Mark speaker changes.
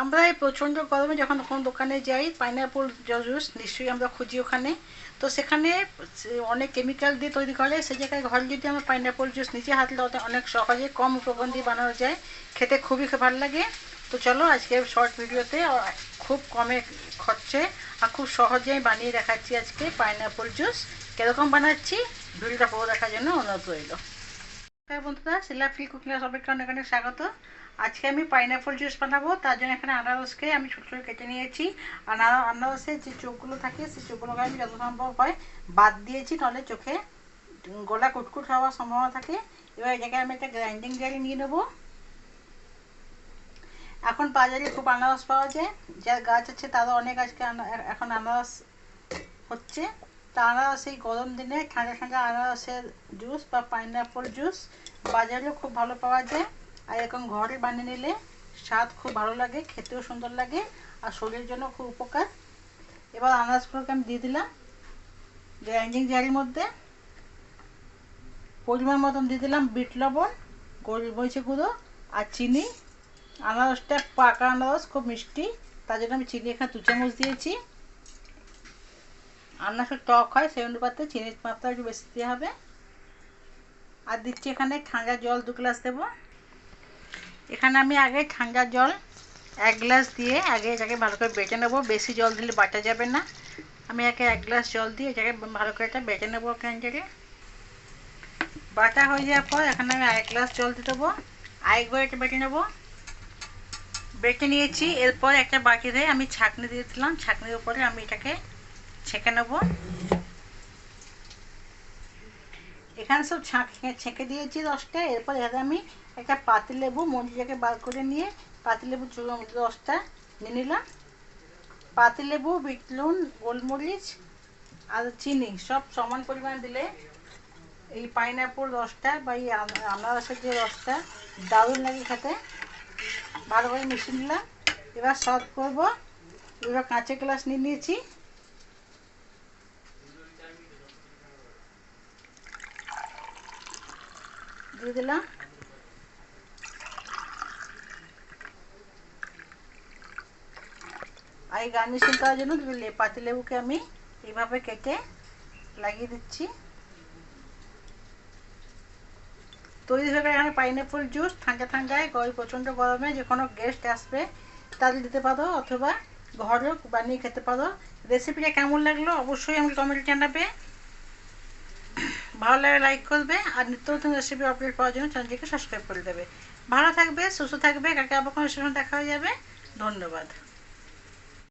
Speaker 1: আমরা এই প্রচণ্ড গরমে যখন কোনো দোকানে যাই পাইনাপল জুস নিশ্চয়ই আমরা খুঁজি ওখানে, তো সেখানে অনেক কেমিক্যাল দিয়ে তৈরি করে। সে জায়গায় ঘরে যদি আমরা পাইনাপল জুস নিজে হাতে অনেক সহজে কম উপকরণ দিয়ে বানানো যায়, খেতে খুবই ভালো লাগে। তো চলো আজকে শর্ট ভিডিওতে খুব কমে খরচে আর খুব সহজে আমি বানিয়ে দেখাচ্ছি আজকে পাইনাপল জুস। কীরকম বানাচ্ছি ভিডিওটা পুরো দেখার জন্য অনুরোধ রইল। হ্যাঁ বন্ধুরা, শিলা ফিল কুকিংয়ে সবাইকে অনেক অনেক স্বাগত। আজকে আমি পাইনাপল জুস বানাবো, তার জন্য এখানে আনারসকে আমি ছোটো ছোটো কেটে নিয়েছি। আর আনারসের যে চোখগুলো থাকে সেই চোখগুলোকে আমি যত সম্ভব হয় বাদ দিয়েছি, নাহলে চোখে গলা কুটকুট হওয়ার সম্ভাবনা থাকে। এবার এটাকে আমি একটা গ্রাইন্ডিং জারে নিয়ে নেবো। এখন বাজারে খুব আনারস পাওয়া যায়, যার গাছ আছে তারও অনেক আজকে এখন আনারস হচ্ছে। তা আনারস এই গরম দিনে ঠান্ডা ঠান্ডা আনারসের জুস বা পাইনাপল জুস বাজারেও খুব ভালো পাওয়া যায়। আর এরকম ঘরে বানিয়ে নিলে স্বাদ খুব ভালো লাগে, খেতেও সুন্দর লাগে আর শরীরের জন্য খুব উপকার। এবার আনারসগুলোকে আমি দিয়ে দিলাম গ্রাইন্ডিং জারের মধ্যে। পরিমাণ মতন দিয়ে দিলাম বিট লবণ, গোলমরিচের গুঁড়ো আর চিনি। আনারসটা পাকা আনারস খুব মিষ্টি, তার জন্য আমি চিনি এখানে 2 চামচ দিয়েছি। আনারসের টক হয় সেই অনুপাতে চিনির মাত্রা একটু বেশি দিতে হবে। আর দিচ্ছি এখানে ঠান্ডা জল 2 গ্লাস দেবো। এখানে আমি আগে ঠান্ডা জল 1 গ্লাস দিয়ে আগে এটাকে ভালো করে বেটে নেবো। বেশি জল দিলে বাটা যাবে না। আমি একে 1 গ্লাস জল দিয়ে এটাকে ভালো করে এটা বেটে নেবো। ক্যান্ডারে বাটা হয়ে যাওয়ার পর এখানে আমি 1 গ্লাস জল দিয়ে দেবো। আরেকবার এটা বেটে নেবো। বেটে নিয়েছি। এরপর একটা বাটিতে আমি ছাঁকনি দিয়ে দিলাম, ছাঁকনির উপরে আমি এটাকে ছেঁকে নেব। এখানে সব ছেঁকে দিয়েছি রসটা। এরপর এখানে আমি একটা পাতিলেবু মঞ্জিটাকে বার করে নিয়ে পাতিলেবু রসটা নিয়ে নিলাম। পাতিলেবু, বিট লবণ, গোলমরিচ আর চিনি সব সমান পরিমাণ দিলে এই পাইনাপল রসটা বা এই আনারসের যে রসটা দারুণ লাগে খেতে। ভালো করে মিশিয়ে নিলাম। এবার সার্ভ করবো। এবার কাঁচের গ্লাস নিয়ে নিয়েছি। দিয়ে দিলাম। আর এই গার্নিশিং করার জন্য পাতিলেবুকে আমি এইভাবে কেটে লাগিয়ে দিচ্ছি। তৈরি হয়ে গেলে এখানে পাইনাপল জুস। ঠান্ডা ঠান্ডায় প্রচণ্ড গরমে যে কোনো গেস্ট আসবে তাদের দিতে পারো, অথবা ঘরেও বানিয়ে খেতে পারো। রেসিপিটা কেমন লাগলো অবশ্যই আমাকে কমেন্টে জানাবে। ভালো লাগে লাইক করবে আর নিত্য নতুন রেসিপি আপডেট পাওয়ার জন্য চ্যানেলটিকে সাবস্ক্রাইব করে দেবে। ভালো থাকবে, সুস্থ থাকবে। কালকে আবার কোনো দেখা হয়ে যাবে। ধন্যবাদ।